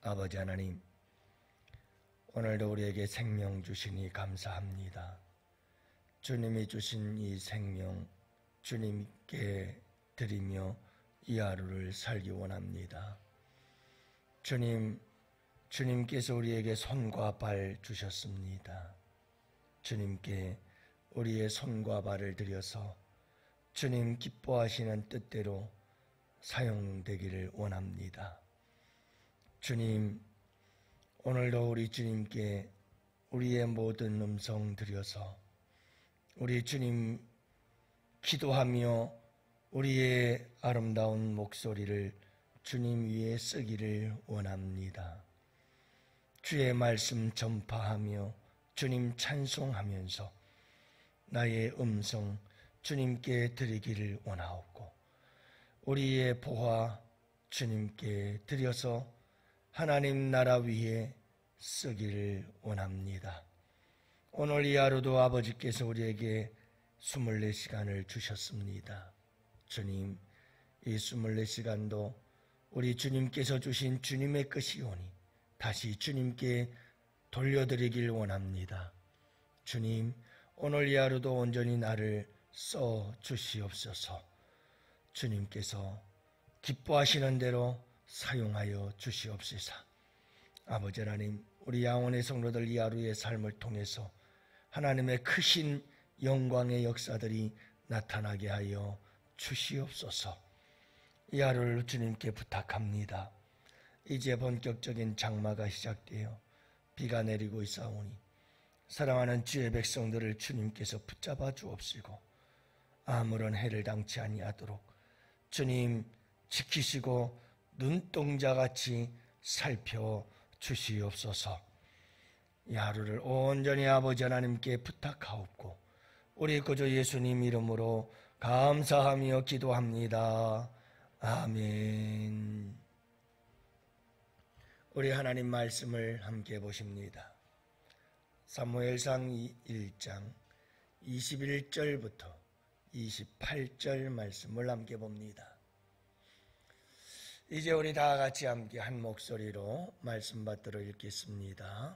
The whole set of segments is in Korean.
아버지 하나님, 오늘도 우리에게 생명 주시니 감사합니다. 주님이 주신 이 생명 주님께 드리며 이 하루를 살기 원합니다. 주님께서 우리에게 손과 발 주셨습니다. 주님께 우리의 손과 발을 드려서 주님 기뻐하시는 뜻대로 사용되기를 원합니다. 주님, 오늘도 우리 주님께 우리의 모든 음성 드려서 우리 주님 기도하며 우리의 아름다운 목소리를 주님 위에 쓰기를 원합니다. 주의 말씀 전파하며 주님 찬송하면서 나의 음성 주님께 드리기를 원하옵고, 우리의 보화 주님께 드려서 하나님 나라 위에 쓰기를 원합니다. 오늘 이 하루도 아버지께서 우리에게 24시간을 주셨습니다. 주님, 이 24시간도 우리 주님께서 주신 주님의 것이오니 다시 주님께 돌려드리길 원합니다. 주님, 오늘 이 하루도 온전히 나를 써 주시옵소서. 주님께서 기뻐하시는 대로 사용하여 주시옵소서. 아버지 하나님, 우리 양원의 성도들 이 하루의 삶을 통해서 하나님의 크신 영광의 역사들이 나타나게 하여 주시옵소서. 이 하루를 주님께 부탁합니다. 이제 본격적인 장마가 시작되어 비가 내리고 있사오니 사랑하는 주의 백성들을 주님께서 붙잡아 주옵시고 아무런 해를 당치 아니하도록 주님 지키시고 눈동자같이 살펴주시옵소서. 이 하루를 온전히 아버지 하나님께 부탁하옵고 우리 구주 예수님 이름으로 감사하며 기도합니다. 아멘. 우리 하나님 말씀을 함께 보십니다. 사무엘상 1장 21절부터 28절 말씀을 함께 봅니다. 이제 우리 다 같이 함께 한 목소리로 말씀 받들어 읽겠습니다.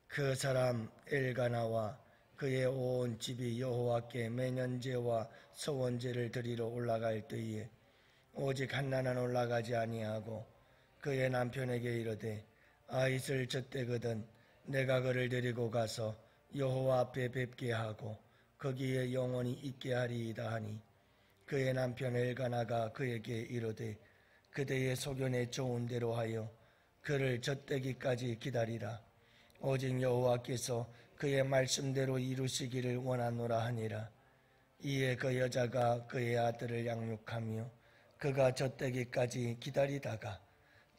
그 사람 엘가나와 그의 온 집이 여호와께 매년제와 서원제를 드리러 올라갈 때에 오직 한나는 올라가지 아니하고 그의 남편에게 이르되 아잇을 젖대거든 내가 그를 데리고 가서 여호와 앞에 뵙게 하고 거기에 영원히 있게 하리이다 하니 그의 남편 엘가나가 그에게 이르되 그대의 소견에 좋은 대로 하여 그를 젖대기까지 기다리라. 오직 여호와께서 그의 말씀대로 이루시기를 원하노라 하니라. 이에 그 여자가 그의 아들을 양육하며 그가 젖대기까지 기다리다가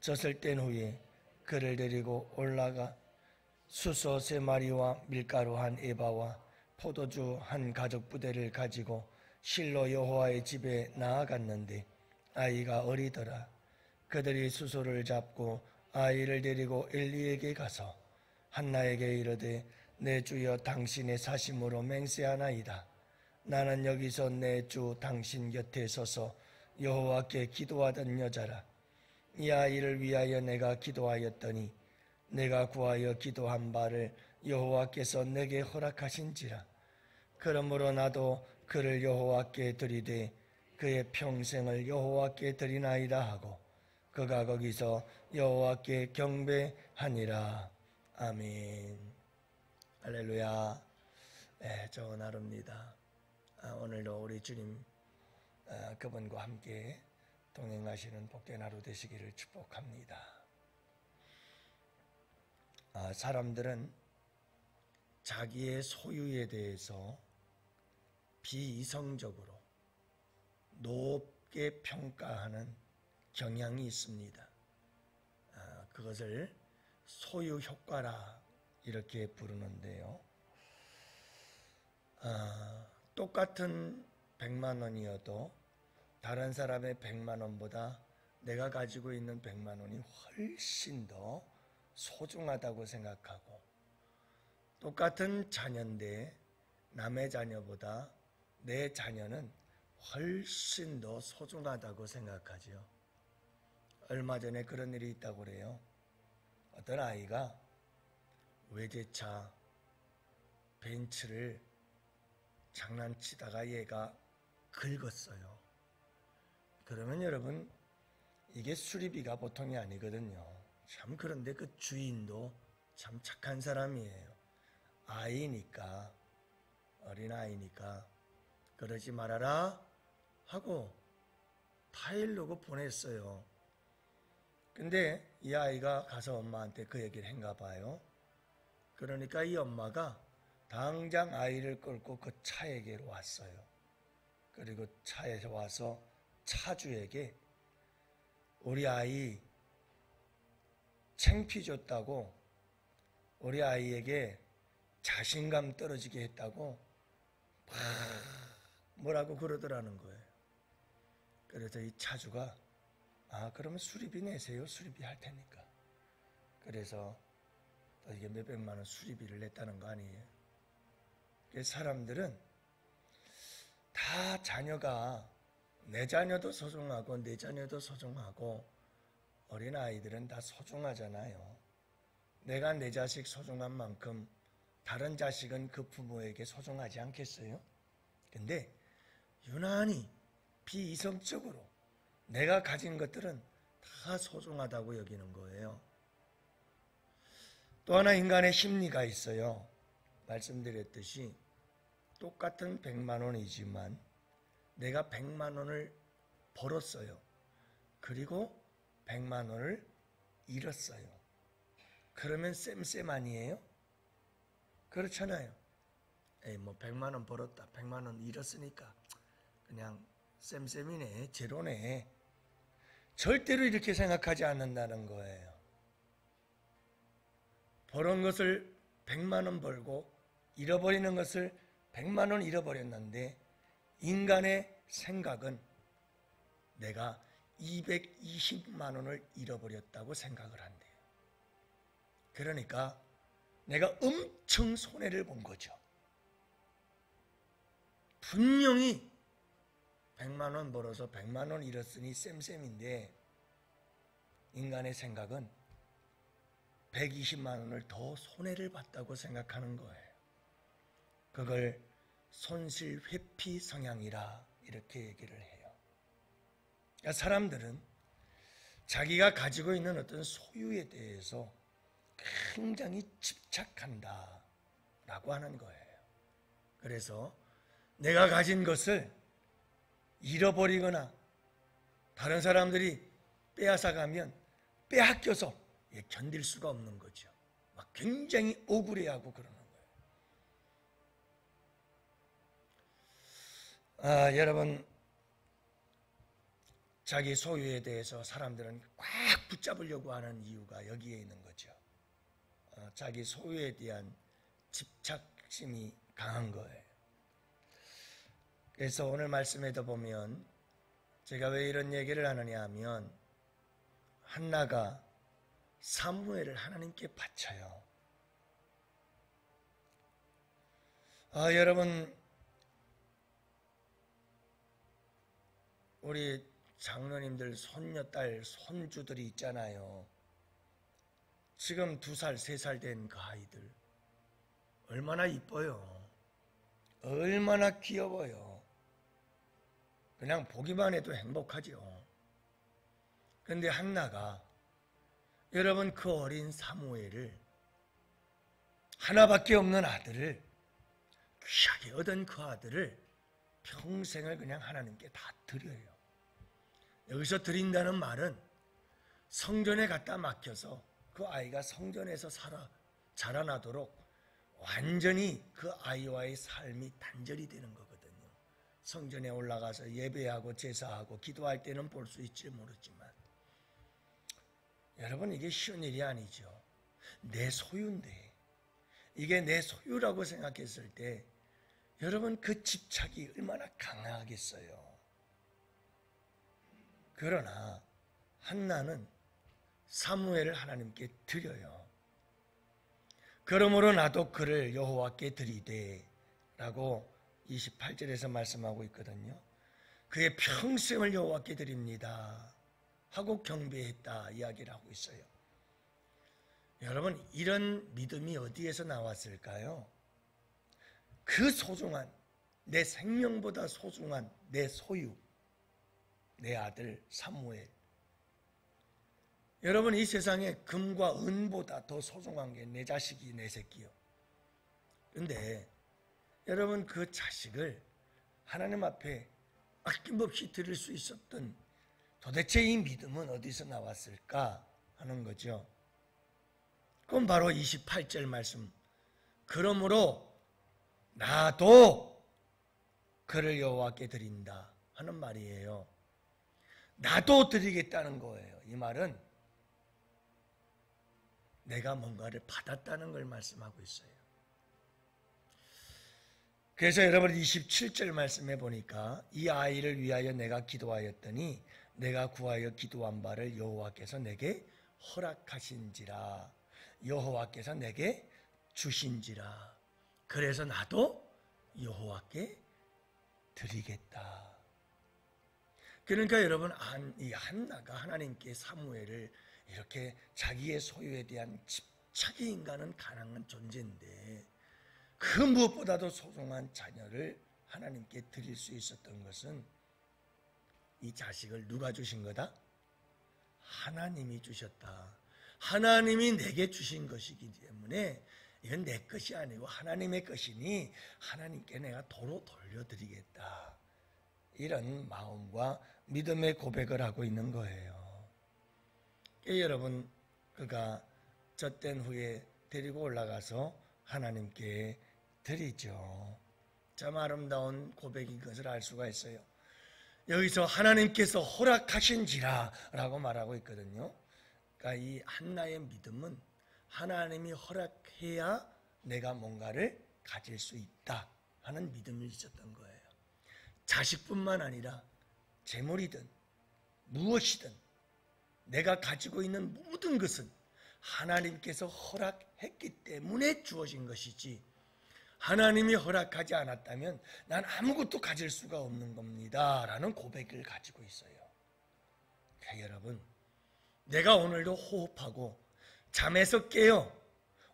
젖을 뗀 후에 그를 데리고 올라가 수소 3마리와 밀가루 1에바와 포도주 1가죽부대를 가지고 실로 여호와의 집에 나아갔는데 아이가 어리더라. 그들이 수소를 잡고 아이를 데리고 엘리에게 가서 한나에게 이르되 내 주여 당신의 사심으로 맹세하나이다. 나는 여기서 내 주 당신 곁에 서서 여호와께 기도하던 여자라. 이 아이를 위하여 내가 기도하였더니 내가 구하여 기도한 바를 여호와께서 내게 허락하신지라. 그러므로 나도 그를 여호와께 드리되 그의 평생을 여호와께 드리나이다 하고 그가 거기서 여호와께 경배하니라. 아멘. 할렐루야. 좋은 하루입니다. 오늘도 우리 주님 그분과 함께 동행하시는 복된 하루 되시기를 축복합니다. 사람들은 자기의 소유에 대해서 비이성적으로 높게 평가하는 경향이 있습니다. 그것을 소유 효과라 이렇게 부르는데요. 똑같은 100만 원이어도 다른 사람의 100만 원보다 내가 가지고 있는 100만 원이 훨씬 더 소중하다고 생각하고, 똑같은 자녀인데 남의 자녀보다 내 자녀는 훨씬 더 소중하다고 생각하죠. 얼마 전에 그런 일이 있다고 그래요. 어떤 아이가 외제차 벤츠를 장난치다가 얘가 긁었어요. 그러면 여러분, 이게 수리비가 보통이 아니거든요. 참, 그런데 그 주인도 참 착한 사람이에요. 아이니까, 어린아이니까 그러지 말아라 하고 파일로고 보냈어요. 근데 이 아이가 가서 엄마한테 그 얘기를 했나 봐요. 그러니까 이 엄마가 당장 아이를 끌고 그 차에게로 왔어요. 그리고 차에서 와서 차주에게 우리 아이 창피 줬다고, 우리 아이에게 자신감 떨어지게 했다고 막 뭐라고 그러더라는 거예요. 그래서 이 차주가 그러면 수리비 내세요. 수리비 할 테니까. 그래서 이게 몇백만 원 수리비를 냈다는 거 아니에요. 사람들은 다 자녀가, 내 자녀도 소중하고 내 자녀도 소중하고 어린아이들은 다 소중하잖아요. 내가 내 자식 소중한 만큼 다른 자식은 그 부모에게 소중하지 않겠어요? 근데 유난히 비이성적으로 내가 가진 것들은 다 소중하다고 여기는 거예요. 또 하나 인간의 심리가 있어요. 말씀드렸듯이 똑같은 100만 원이지만 내가 100만 원을 벌었어요. 그리고 100만 원을 잃었어요. 그러면 쌤 아니에요? 그렇잖아요. 뭐 100만 원 벌었다, 100만 원 잃었으니까 그냥 쌤이네, 제로네. 절대로 이렇게 생각하지 않는다는 거예요. 벌은 것을 100만 원 벌고 잃어버리는 것을 100만 원 잃어버렸는데 인간의 생각은 내가 220만 원을 잃어버렸다고 생각을 한대요. 그러니까 내가 엄청 손해를 본 거죠. 분명히 100만 원 벌어서 100만 원 잃었으니 쌤인데 인간의 생각은 120만 원을 더 손해를 봤다고 생각하는 거예요. 그걸 손실 회피 성향이라 이렇게 얘기를 해요. 그러니까 사람들은 자기가 가지고 있는 어떤 소유에 대해서 굉장히 집착한다 라고 하는 거예요. 그래서 내가 가진 것을 잃어버리거나 다른 사람들이 빼앗아가면 빼앗겨서 견딜 수가 없는 거죠. 막 굉장히 억울해하고 그러는 거예요. 여러분, 자기 소유에 대해서 사람들은 꽉 붙잡으려고 하는 이유가 여기에 있는 거죠. 자기 소유에 대한 집착심이 강한 거예요. 그래서 오늘 말씀에도 보면 제가 왜 이런 얘기를 하느냐 하면 한나가 사무엘을 하나님께 바쳐요. 여러분, 우리 장로님들 손녀딸 손주들이 있잖아요. 지금 2살 3살 된 그 아이들 얼마나 이뻐요. 얼마나 귀여워요. 그냥 보기만 해도 행복하죠. 그런데 한나가 여러분 그 어린 사무엘을, 하나밖에 없는 아들을, 귀하게 얻은 그 아들을 평생을 그냥 하나님께 다 드려요. 여기서 드린다는 말은 성전에 갖다 맡겨서 그 아이가 성전에서 자라나도록 완전히 그 아이와의 삶이 단절이 되는 거거든요. 성전에 올라가서 예배하고 제사하고 기도할 때는 볼 수 있지 모르지만 여러분, 이게 쉬운 일이 아니죠. 내 소유인데, 이게 내 소유라고 생각했을 때 여러분 그 집착이 얼마나 강하겠어요. 그러나 한나는 사무엘을 하나님께 드려요. 그러므로 나도 그를 여호와께 드리되 라고 28절에서 말씀하고 있거든요. 그의 평생을 여호와께 드립니다 하고 경배했다 이야기를 하고 있어요. 여러분, 이런 믿음이 어디에서 나왔을까요? 그 소중한, 내 생명보다 소중한 내 소유, 내 아들 사무엘. 여러분, 이 세상에 금과 은보다 더 소중한 게 내 자식이, 내 새끼요. 그런데 여러분, 그 자식을 하나님 앞에 아낌없이 드릴 수 있었던 도대체 이 믿음은 어디서 나왔을까 하는 거죠. 그건 바로 28절 말씀. 그러므로 나도 그를 여호와께 드린다 하는 말이에요. 나도 드리겠다는 거예요. 이 말은 내가 뭔가를 받았다는 걸 말씀하고 있어요. 그래서 여러분 27절 말씀해 보니까 이 아이를 위하여 내가 기도하였더니 내가 구하여 기도한 바를 여호와께서 내게 허락하신지라. 여호와께서 내게 주신지라. 그래서 나도 여호와께 드리겠다. 그러니까 여러분, 이 한나가 하나님께 사무엘을 이렇게 자기의 소유에 대한 집착이 인간은 가능한 존재인데 그 무엇보다도 소중한 자녀를 하나님께 드릴 수 있었던 것은 이 자식을 누가 주신 거다? 하나님이 주셨다. 하나님이 내게 주신 것이기 때문에 이건 내 것이 아니고 하나님의 것이니 하나님께 내가 도로 돌려드리겠다. 이런 마음과 믿음의 고백을 하고 있는 거예요. 여러분, 그가 젖된 후에 데리고 올라가서 하나님께 드리죠. 참 아름다운 고백인 것을 알 수가 있어요. 여기서 하나님께서 허락하신지라 라고 말하고 있거든요. 그러니까 이 한나의 믿음은 하나님이 허락해야 내가 뭔가를 가질 수 있다 하는 믿음이 있었던 거예요. 자식뿐만 아니라 재물이든 무엇이든 내가 가지고 있는 모든 것은 하나님께서 허락했기 때문에 주어진 것이지 하나님이 허락하지 않았다면 난 아무것도 가질 수가 없는 겁니다 라는 고백을 가지고 있어요. 그러니까 여러분, 내가 오늘도 호흡하고 잠에서 깨어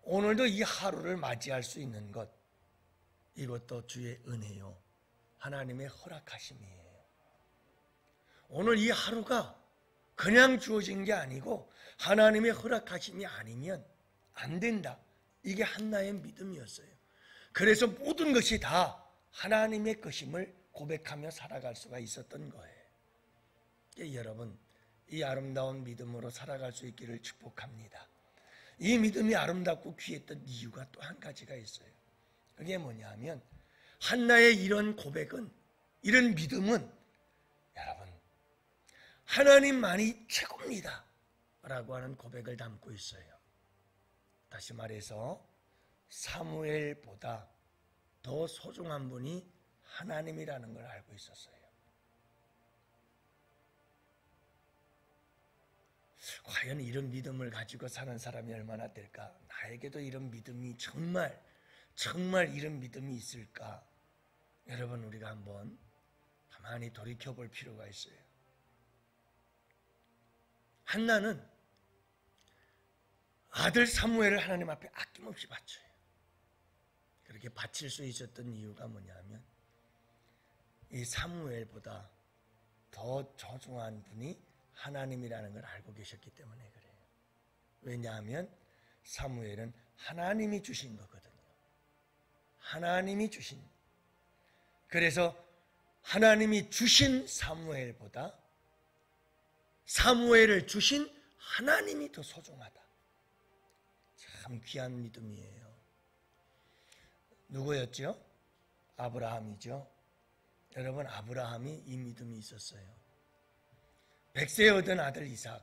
오늘도 이 하루를 맞이할 수 있는 것, 이것도 주의 은혜요, 하나님의 허락하심이에요. 오늘 이 하루가 그냥 주어진 게 아니고 하나님의 허락하심이 아니면 안 된다. 이게 한나의 믿음이었어요. 그래서 모든 것이 다 하나님의 것임을 고백하며 살아갈 수가 있었던 거예요. 여러분, 이 아름다운 믿음으로 살아갈 수 있기를 축복합니다. 이 믿음이 아름답고 귀했던 이유가 또 한 가지가 있어요. 그게 뭐냐 하면 한나의 이런 고백은, 이런 믿음은 여러분 하나님만이 최고입니다 라고 하는 고백을 담고 있어요. 다시 말해서 사무엘보다 더 소중한 분이 하나님이라는 걸 알고 있었어요. 과연 이런 믿음을 가지고 사는 사람이 얼마나 될까? 나에게도 이런 믿음이 정말 이런 믿음이 있을까? 여러분, 우리가 한번 가만히 돌이켜 볼 필요가 있어요. 한나는 아들 사무엘을 하나님 앞에 아낌없이 바쳐요. 그렇게 바칠 수 있었던 이유가 뭐냐면 이 사무엘보다 더 소중한 분이 하나님이라는 걸 알고 계셨기 때문에 그래요. 왜냐하면 사무엘은 하나님이 주신 거거든요. 하나님이 주신. 그래서 하나님이 주신 사무엘보다 사무엘을 주신 하나님이 더 소중하다. 참 귀한 믿음이에요. 누구였죠? 아브라함이죠. 여러분, 아브라함이 이 믿음이 있었어요. 100세에 얻은 아들 이삭.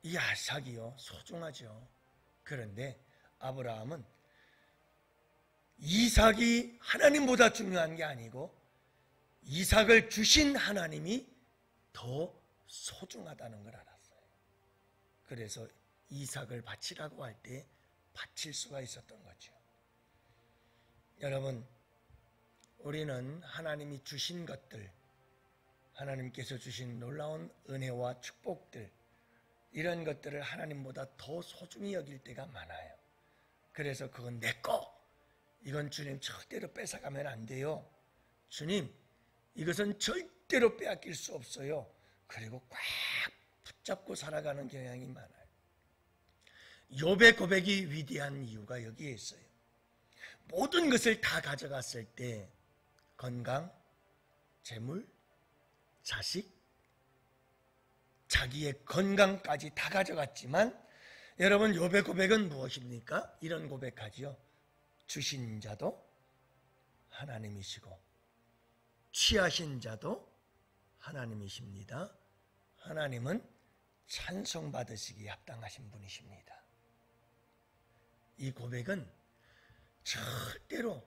이 이삭이요, 소중하죠. 그런데 아브라함은 이삭이 하나님보다 중요한 게 아니고 이삭을 주신 하나님이 더 소중하다는 걸 알았어요. 그래서 이삭을 바치라고 할 때 바칠 수가 있었던 거죠. 여러분, 우리는 하나님이 주신 것들, 하나님께서 주신 놀라운 은혜와 축복들, 이런 것들을 하나님보다 더 소중히 여길 때가 많아요. 그래서 그건 내 거, 이건 주님 절대로 뺏어가면 안 돼요. 주님, 이것은 절대로 빼앗길 수 없어요. 그리고 꽉 붙잡고 살아가는 경향이 많아요. 욥의 고백이 위대한 이유가 여기에 있어요. 모든 것을 다 가져갔을 때 건강, 재물, 자식, 자기의 건강까지 다 가져갔지만 여러분, 욥의 고백은 무엇입니까? 이런 고백하지요. 주신 자도 하나님이시고 취하신 자도 하나님이십니다. 하나님은 찬송받으시기에 합당하신 분이십니다. 이 고백은 절대로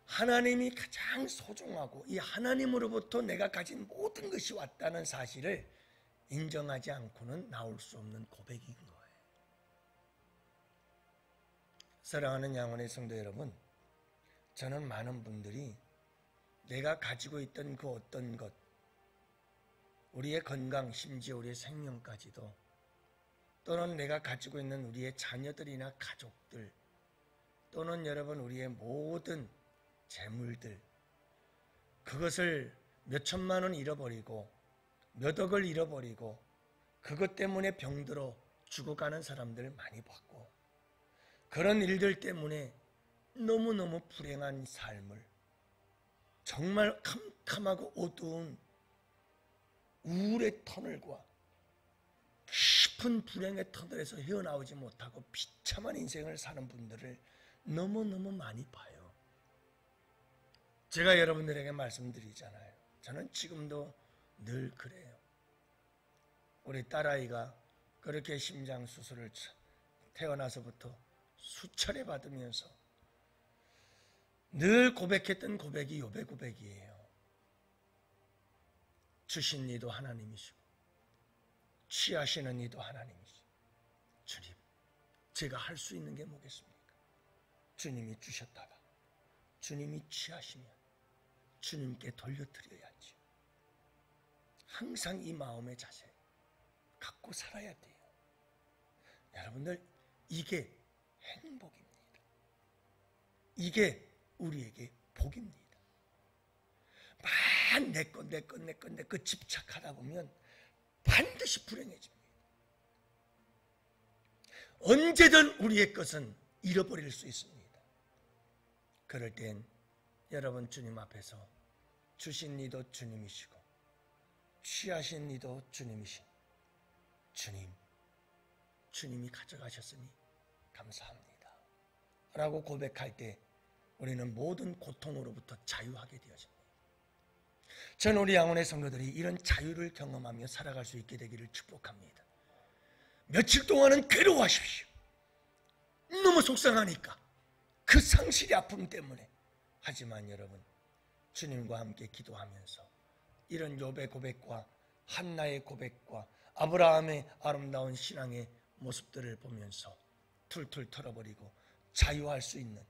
하나님이 가장 소중하고 이 하나님으로부터 내가 가진 모든 것이 왔다는 사실을 인정하지 않고는 나올 수 없는 고백인 거예요. 사랑하는 양원의 성도 여러분, 저는 많은 분들이 내가 가지고 있던 그 어떤 것, 우리의 건강, 심지어 우리의 생명까지도, 또는 내가 가지고 있는 우리의 자녀들이나 가족들, 또는 여러분 우리의 모든 재물들, 그것을 몇 천만 원 잃어버리고 몇 억을 잃어버리고 그것 때문에 병들어 죽어가는 사람들 많이 봤고, 그런 일들 때문에 너무너무 불행한 삶을, 정말 캄캄하고 어두운 우울의 터널과 깊은 불행의 터널에서 헤어나오지 못하고 비참한 인생을 사는 분들을 너무너무 많이 봐요. 제가 여러분들에게 말씀드리잖아요. 저는 지금도 늘 그래요. 우리 딸아이가 그렇게 심장 수술을 태어나서부터 수차례 받으면서 늘 고백했던 고백이 욥의 고백이에요. 주신 이도 하나님이시고 취하시는 이도 하나님이시고, 주님, 제가 할 수 있는 게 뭐겠습니까? 주님이 주셨다가 주님이 취하시면 주님께 돌려드려야지. 항상 이 마음의 자세 갖고 살아야 돼요. 여러분들, 이게 행복입니다. 이게 우리에게 복입니다. 만 내 것 집착하다 보면 반드시 불행해집니다. 언제든 우리의 것은 잃어버릴 수 있습니다. 그럴 땐 여러분, 주님 앞에서 주신 이도 주님이시고 취하신 이도 주님이신 주님, 주님이 가져가셨으니 감사합니다 라고 고백할 때 우리는 모든 고통으로부터 자유하게 되어집니다. 전 우리 양원의 성도들이 이런 자유를 경험하며 살아갈 수 있게 되기를 축복합니다. 며칠 동안은 괴로워하십시오. 너무 속상하니까, 그 상실의 아픔 때문에. 하지만 여러분, 주님과 함께 기도하면서 이런 욥의 고백과 한나의 고백과 아브라함의 아름다운 신앙의 모습들을 보면서 툴툴 털어버리고 자유할 수 있는,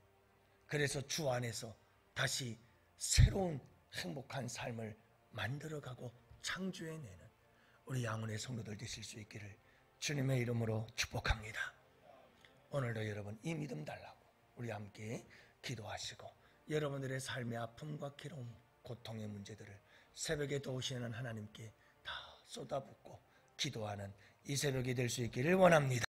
그래서 주 안에서 다시 새로운 행복한 삶을 만들어가고 창조해내는 우리 양원의 성도들 되실 수 있기를 주님의 이름으로 축복합니다. 오늘도 여러분 이 믿음 달라고 우리 함께 기도하시고, 여러분들의 삶의 아픔과 괴로움, 고통의 문제들을 새벽에 도우시는 하나님께 다 쏟아붓고 기도하는 이 새벽이 될 수 있기를 원합니다.